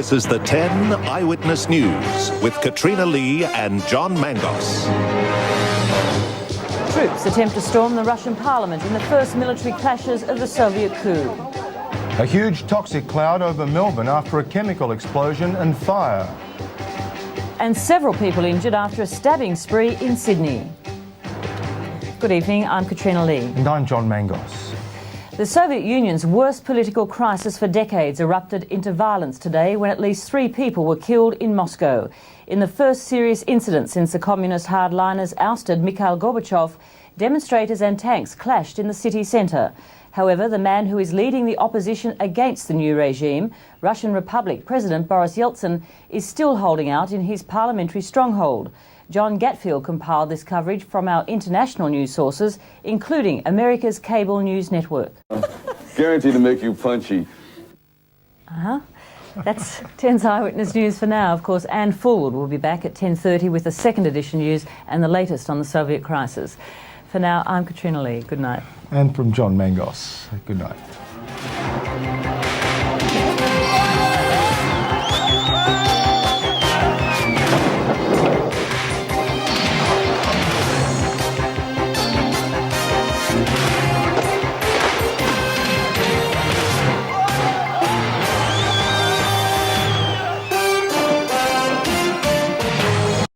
This is the 10 Eyewitness News with Katrina Lee and John Mangos. Troops attempt to storm the Russian parliament in the first military clashes of the Soviet coup. A huge toxic cloud over Melbourne after a chemical explosion and fire. And several people injured after a stabbing spree in Sydney. Good evening, I'm Katrina Lee. And I'm John Mangos. The Soviet Union's worst political crisis for decades erupted into violence today when at least 3 people were killed in Moscow. In the first serious incident since the communist hardliners ousted Mikhail Gorbachev, demonstrators and tanks clashed in the city centre. However, the man who is leading the opposition against the new regime, Russian Republic President Boris Yeltsin, is still holding out in his parliamentary stronghold. John Gatfield compiled this coverage from our international news sources, including America's cable news network. Guaranteed to make you punchy. That's 10's Eyewitness News for now. Of course, Anne Fulwood will be back at 10:30 with the second edition news and the latest on the Soviet crisis. For now, I'm Katrina Lee. Good night. And from John Mangos, good night.